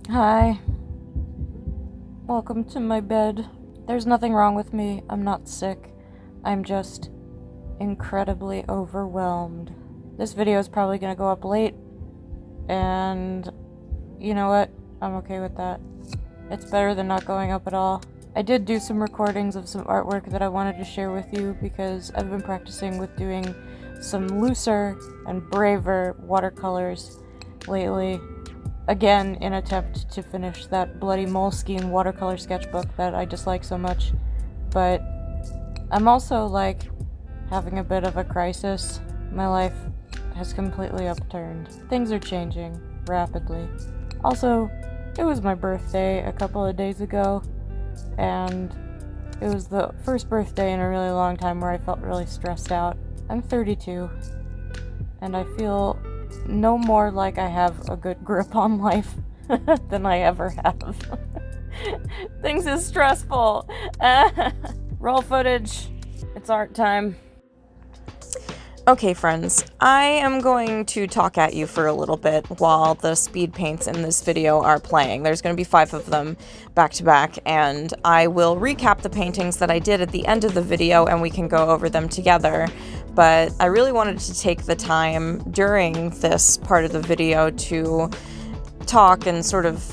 Hi. Welcome to my bed. There's nothing wrong with me. I'm not sick. I'm just incredibly overwhelmed. This video is probably gonna go up late, and you know what? I'm okay with that. It's better than not going up at all. I did do some recordings of some artwork that I wanted to share with you because I've been practicing with doing some looser and braver watercolors lately. Again, in attempt to finish that bloody Moleskine watercolor sketchbook that I dislike so much. But I'm also, like, having a bit of a crisis. My life has completely upturned. Things are changing rapidly. Also, it was my birthday a couple of days ago, and it was the first birthday in a really long time where I felt really stressed out. I'm 32, and I feel no more like I have a good grip on life than I ever have. Things is stressful. Roll footage. It's art time. Okay, friends, I am going to talk at you for a little bit while the speed paints in this video are playing. There's going to be 5 of them back to back, and I will recap the paintings that I did at the end of the video and we can go over them together. But I really wanted to take the time during this part of the video to talk and sort of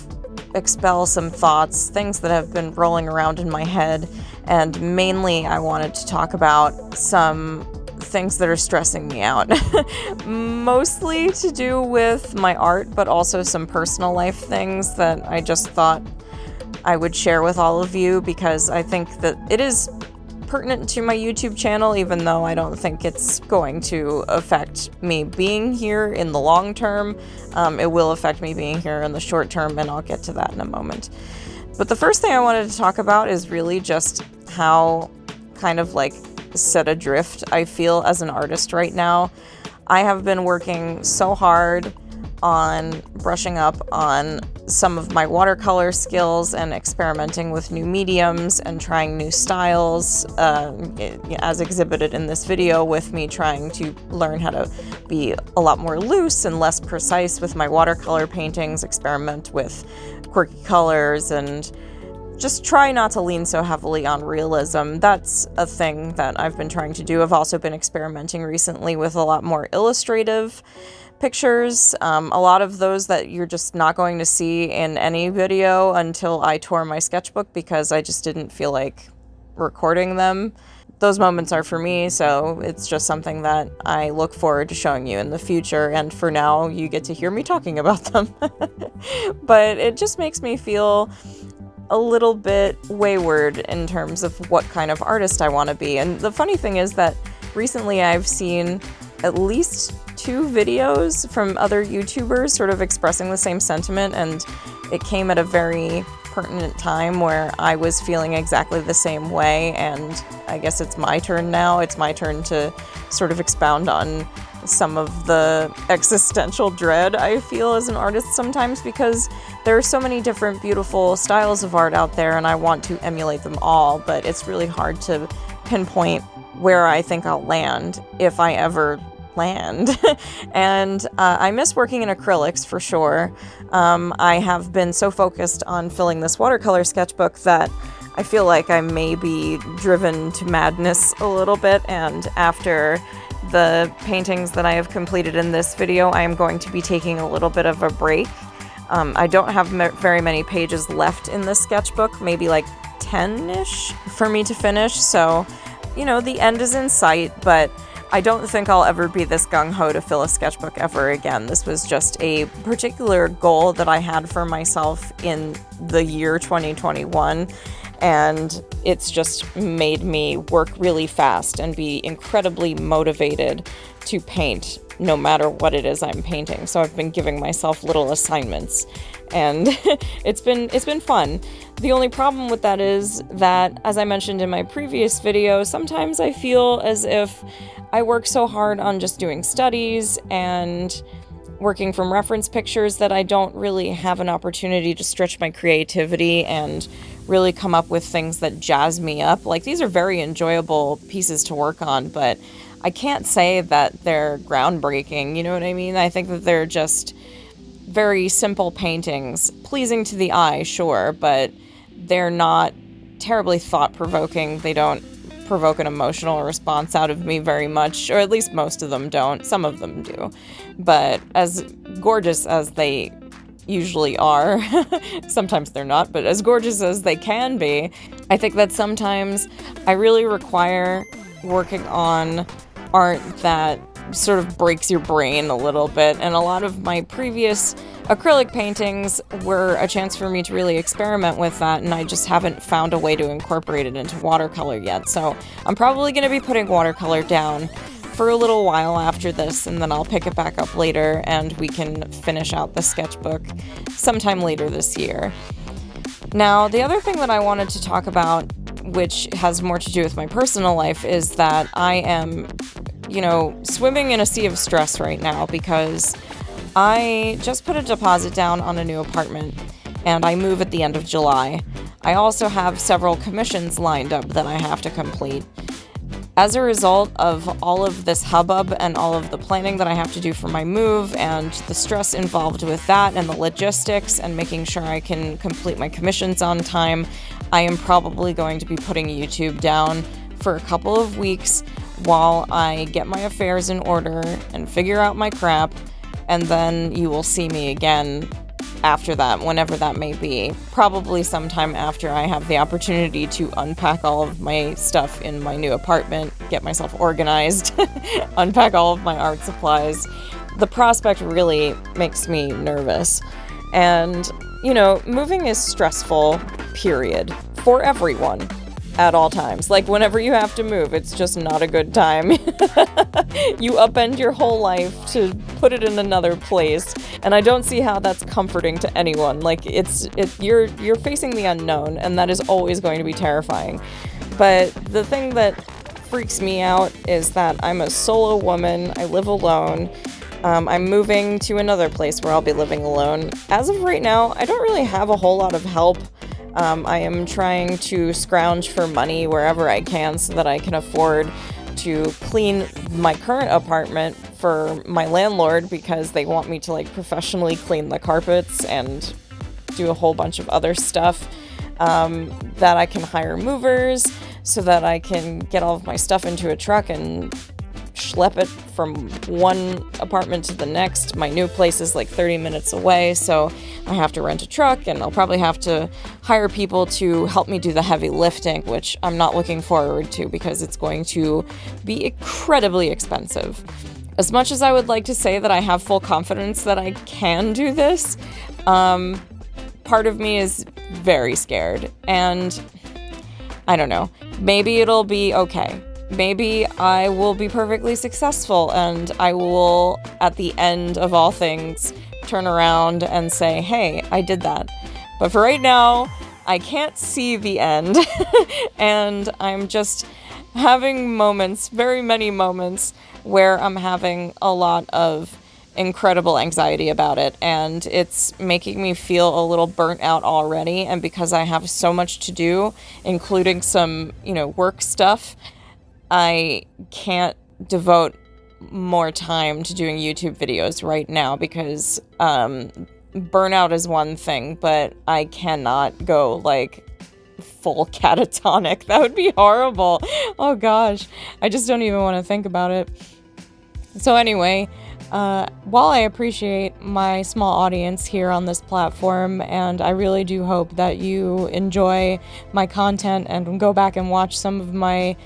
expel some thoughts, things that have been rolling around in my head, and mainly I wanted to talk about some things that are stressing me out. Mostly to do with my art, but also some personal life things that I just thought I would share with all of you because I think that it is pertinent to my YouTube channel, even though I don't think it's going to affect me being here in the long term. It will affect me being here in the short term, and I'll get to that in a moment. But the first thing I wanted to talk about is really just how kind of like set adrift I feel as an artist right now. I have been working so hard on brushing up on some of my watercolor skills and experimenting with new mediums and trying new styles, as exhibited in this video, with me trying to learn how to be a lot more loose and less precise with my watercolor paintings, experiment with quirky colors, and just try not to lean so heavily on realism. That's a thing that I've been trying to do. I've also been experimenting recently with a lot more illustrative pictures, a lot of those that you're just not going to see in any video until I tore my sketchbook because I just didn't feel like recording them. Those moments are for me, so it's just something that I look forward to showing you in the future, and for now you get to hear me talking about them. But it just makes me feel a little bit wayward in terms of what kind of artist I want to be. And the funny thing is that recently I've seen at least 2 videos from other YouTubers sort of expressing the same sentiment, and it came at a very pertinent time where I was feeling exactly the same way, and I guess it's my turn now. It's my turn to sort of expound on some of the existential dread I feel as an artist sometimes, because there are so many different beautiful styles of art out there and I want to emulate them all, but it's really hard to pinpoint where I think I'll land, if I ever land. And I miss working in acrylics for sure. I have been so focused on filling this watercolor sketchbook that I feel like I may be driven to madness a little bit, and after the paintings that I have completed in this video, I am going to be taking a little bit of a break. I don't have very many pages left in this sketchbook, maybe like 10-ish for me to finish, so, you know, the end is in sight, but I don't think I'll ever be this gung-ho to fill a sketchbook ever again. This was just a particular goal that I had for myself in the year 2021, and it's just made me work really fast and be incredibly motivated to paint no matter what it is I'm painting. So I've been giving myself little assignments, and it's been fun. The only problem with that is that, as I mentioned in my previous video, sometimes I feel as if I work so hard on just doing studies and working from reference pictures that I don't really have an opportunity to stretch my creativity and really come up with things that jazz me up. Like, these are very enjoyable pieces to work on, but I can't say that they're groundbreaking, you know what I mean? I think that they're just very simple paintings, pleasing to the eye, sure, but they're not terribly thought-provoking. They don't provoke an emotional response out of me very much, or at least most of them don't. Some of them do. But as gorgeous as they usually are, sometimes they're not, but as gorgeous as they can be, I think that sometimes I really require working on art that sort of breaks your brain a little bit, and a lot of my previous acrylic paintings were a chance for me to really experiment with that, and I just haven't found a way to incorporate it into watercolor yet. So I'm probably going to be putting watercolor down for a little while after this, and then I'll pick it back up later and we can finish out the sketchbook sometime later this year. Now, the other thing that I wanted to talk about, which has more to do with my personal life, is that I am, swimming in a sea of stress right now because I just put a deposit down on a new apartment and I move at the end of July. I also have several commissions lined up that I have to complete. As a result of all of this hubbub and all of the planning that I have to do for my move and the stress involved with that and the logistics and making sure I can complete my commissions on time, I am probably going to be putting YouTube down for a couple of weeks while I get my affairs in order and figure out my crap, and then you will see me again after that, whenever that may be. Probably sometime after I have the opportunity to unpack all of my stuff in my new apartment, get myself organized, unpack all of my art supplies. The prospect really makes me nervous. And, moving is stressful, period, for everyone. At all times. Like, whenever you have to move, it's just not a good time. You upend your whole life to put it in another place, and I don't see how that's comforting to anyone. Like, you're facing the unknown, and that is always going to be terrifying. But the thing that freaks me out is that I'm a solo woman, I live alone, I'm moving to another place where I'll be living alone. As of right now, I don't really have a whole lot of help. I am trying to scrounge for money wherever I can so that I can afford to clean my current apartment for my landlord, because they want me to professionally clean the carpets and do a whole bunch of other stuff, that I can hire movers so that I can get all of my stuff into a truck and schlep it from one apartment to the next. My new place is 30 minutes away, so I have to rent a truck, and I'll probably have to hire people to help me do the heavy lifting, which I'm not looking forward to because it's going to be incredibly expensive. As much as I would like to say that I have full confidence that I can do this, part of me is very scared, and I don't know. Maybe it'll be okay. Maybe I will be perfectly successful, and I will, at the end of all things, turn around and say, hey, I did that. But for right now, I can't see the end, and I'm just having moments, very many moments, where I'm having a lot of incredible anxiety about it, and it's making me feel a little burnt out already. And because I have so much to do, including some, work stuff, I can't devote more time to doing YouTube videos right now because burnout is one thing, but I cannot go full catatonic. That would be horrible. Oh gosh, I just don't even want to think about it. So anyway, while I appreciate my small audience here on this platform, and I really do hope that you enjoy my content and go back and watch some of my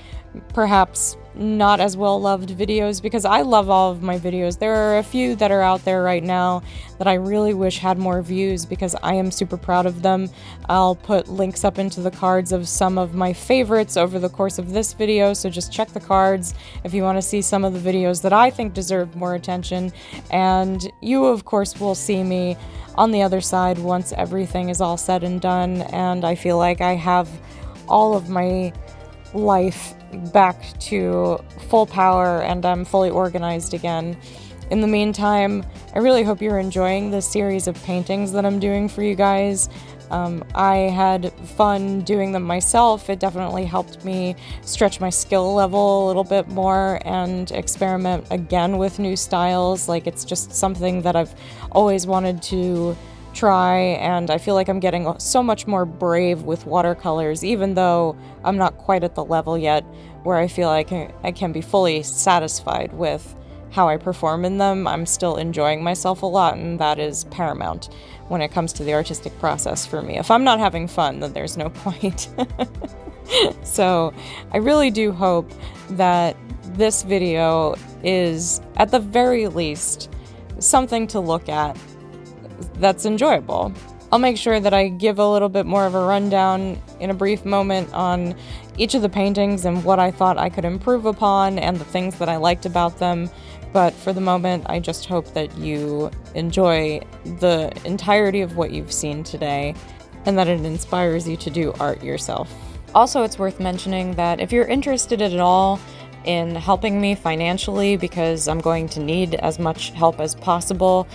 perhaps not as well loved videos, because I love all of my videos. There are a few that are out there right now that I really wish had more views because I am super proud of them. I'll put links up into the cards of some of my favorites over the course of this video, so just check the cards if you want to see some of the videos that I think deserve more attention. And you, of course, will see me on the other side once everything is all said and done, and I feel like I have all of my life back to full power and I'm fully organized again. In the meantime, I really hope you're enjoying this series of paintings that I'm doing for you guys. I had fun doing them myself. It definitely helped me stretch my skill level a little bit more and experiment again with new styles. Like, it's just something that I've always wanted to try, and I feel like I'm getting so much more brave with watercolors, even though I'm not quite at the level yet where I feel like I can be fully satisfied with how I perform in them. I'm still enjoying myself a lot, and that is paramount when it comes to the artistic process for me. If I'm not having fun, then there's no point. So I really do hope that this video is, at the very least, something to look at that's enjoyable. I'll make sure that I give a little bit more of a rundown in a brief moment on each of the paintings and what I thought I could improve upon and the things that I liked about them. But for the moment, I just hope that you enjoy the entirety of what you've seen today and that it inspires you to do art yourself. Also, it's worth mentioning that if you're interested at all in helping me financially, because I'm going to need as much help as possible,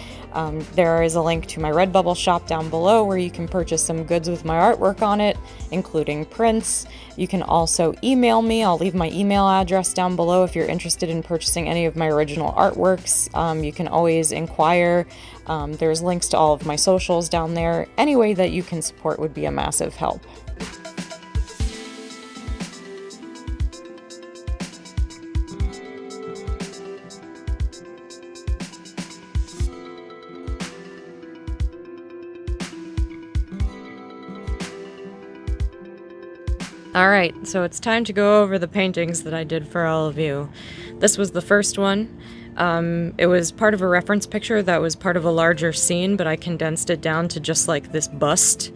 there is a link to my Redbubble shop down below where you can purchase some goods with my artwork on it, including prints. You can also email me. I'll leave my email address down below if you're interested in purchasing any of my original artworks. You can always inquire. There's links to all of my socials down there. Any way that you can support would be a massive help. Alright, so it's time to go over the paintings that I did for all of you. This was the first one. It was part of a reference picture that was part of a larger scene, but I condensed it down to just like this bust,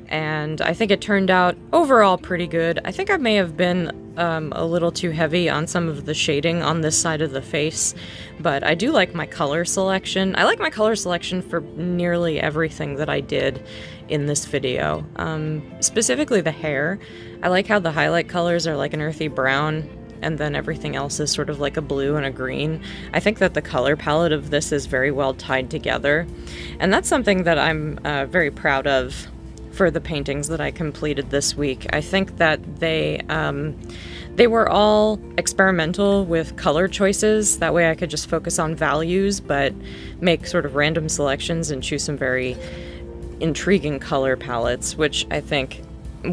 and I think it turned out overall pretty good. I think I may have been a little too heavy on some of the shading on this side of the face, but I do like my color selection. I like my color selection for nearly everything that I did in this video. Specifically the hair. I like how the highlight colors are like an earthy brown, and then everything else is sort of like a blue and a green. I think that the color palette of this is very well tied together, and that's something that I'm very proud of for the paintings that I completed this week. I think that they were all experimental with color choices. That way I could just focus on values, but make sort of random selections and choose some very intriguing color palettes, which I think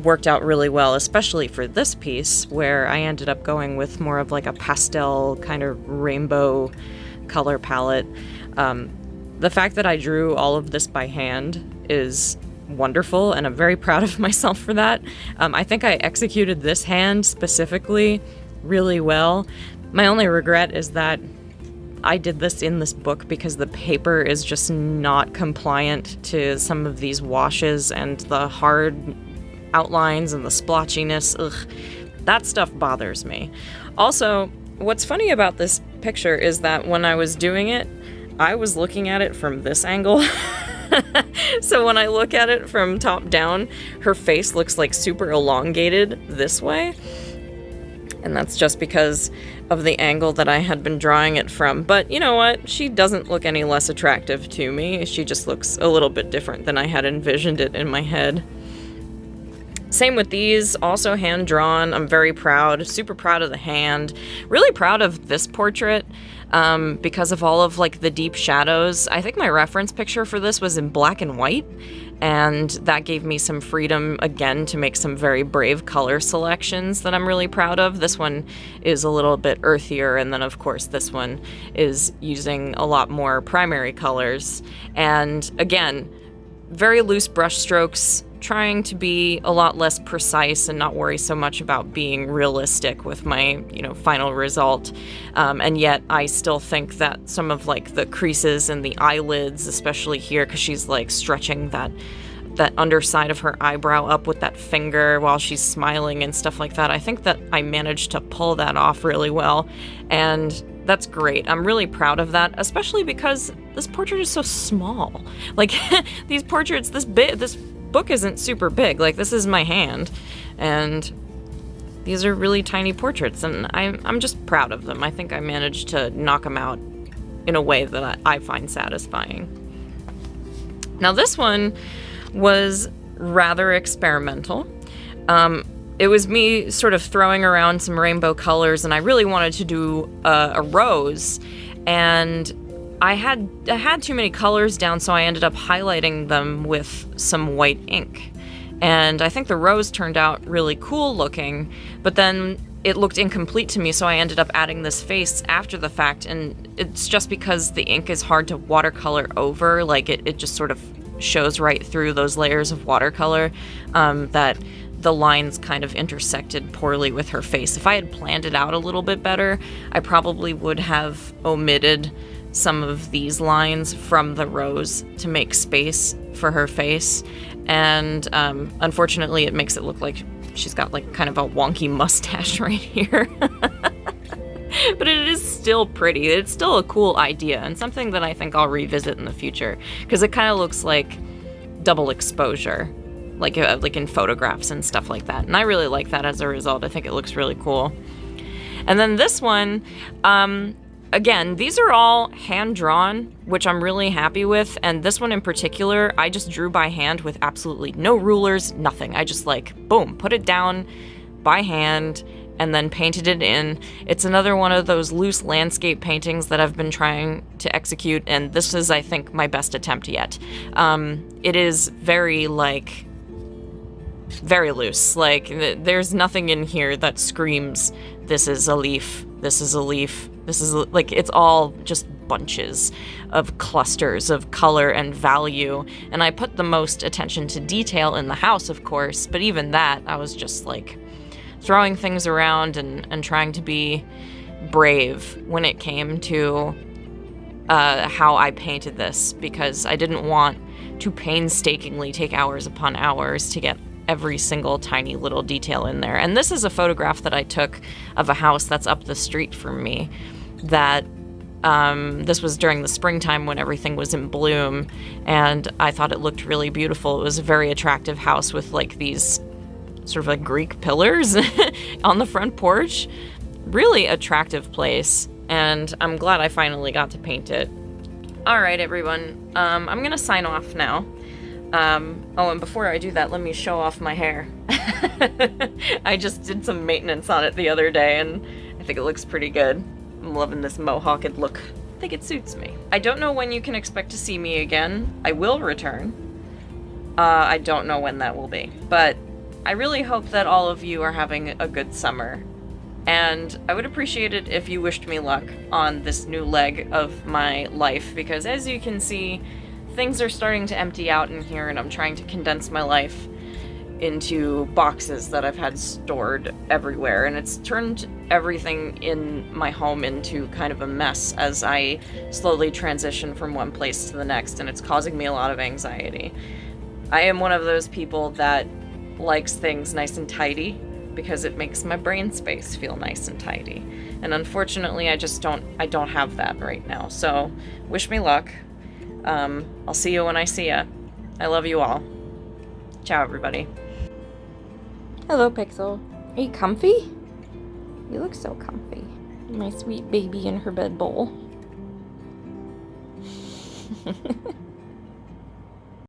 worked out really well, especially for this piece, where I ended up going with more of like a pastel kind of rainbow color palette. The fact that I drew all of this by hand is wonderful, and I'm very proud of myself for that. I think I executed this hand specifically really well. My only regret is that I did this in this book because the paper is just not compliant to some of these washes and the hard outlines and the splotchiness. Ugh, that stuff bothers me. Also, what's funny about this picture is that when I was doing it, I was looking at it from this angle. So when I look at it from top down, her face looks like super elongated this way. And that's just because of the angle that I had been drawing it from. But you know what? She doesn't look any less attractive to me. She just looks a little bit different than I had envisioned it in my head. Same with these, also hand-drawn. I'm very proud, super proud of the hand. Really proud of this portrait because of all of like the deep shadows. I think my reference picture for this was in black and white, and that gave me some freedom again to make some very brave color selections that I'm really proud of. This one is a little bit earthier, and then of course this one is using a lot more primary colors. And again, very loose brush strokes, trying to be a lot less precise and not worry so much about being realistic with my, final result. And yet I still think that some of like the creases and the eyelids, especially here, because she's like stretching that underside of her eyebrow up with that finger while she's smiling and stuff like that. I think that I managed to pull that off really well, and that's great. I'm really proud of that, especially because this portrait is so small. Like these portraits this book isn't super big. Like, this is my hand, and these are really tiny portraits, and I'm just proud of them. I think I managed to knock them out in a way that I find satisfying. Now this one was rather experimental. It was me sort of throwing around some rainbow colors, and I really wanted to do a rose, and I had too many colors down, so I ended up highlighting them with some white ink. And I think the rose turned out really cool looking, but then it looked incomplete to me, so I ended up adding this face after the fact, and it's just because the ink is hard to watercolor over, like it just sort of shows right through those layers of watercolor, that the lines kind of intersected poorly with her face. If I had planned it out a little bit better, I probably would have omitted some of these lines from the rose to make space for her face, and unfortunately it makes it look like she's got like kind of a wonky mustache right here. But it is still pretty. It's still a cool idea, and something that I think I'll revisit in the future, because it kind of looks like double exposure, like in photographs and stuff like that, and I really like that as a result. I think it looks really cool. And then this one, again, these are all hand-drawn, which I'm really happy with, and this one in particular, I just drew by hand with absolutely no rulers, nothing. I just like, boom, put it down by hand, and then painted it in. It's another one of those loose landscape paintings that I've been trying to execute, and this is, I think, my best attempt yet. It is very loose. Like, there's nothing in here that screams, this is a leaf, this is a leaf, this is like, it's all just bunches of clusters of color and value. And I put the most attention to detail in the house, of course, but even that, I was just like throwing things around and trying to be brave when it came to how I painted this, because I didn't want to painstakingly take hours upon hours to get every single tiny little detail in there. And this is a photograph that I took of a house that's up the street from me, that this was during the springtime when everything was in bloom, and I thought it looked really beautiful. It was a very attractive house with like these sort of like Greek pillars on the front porch. Really attractive place, and I'm glad I finally got to paint it. All right, everyone, I'm gonna sign off now. Oh, and before I do that, let me show off my hair. I just did some maintenance on it the other day, and I think it looks pretty good. I'm loving this mohawked look. I think it suits me. I don't know when you can expect to see me again. I will return. I don't know when that will be, but I really hope that all of you are having a good summer, and I would appreciate it if you wished me luck on this new leg of my life, because as you can see, things are starting to empty out in here, and I'm trying to condense my life into boxes that I've had stored everywhere, and it's turned everything in my home into kind of a mess as I slowly transition from one place to the next, and it's causing me a lot of anxiety. I am one of those people that likes things nice and tidy because it makes my brain space feel nice and tidy, and unfortunately I don't have that right now. So wish me luck. I'll see you when I see ya. I love you all. Ciao, everybody. Hello, Pixel. Are you comfy? You look so comfy. My sweet baby in her bed bowl.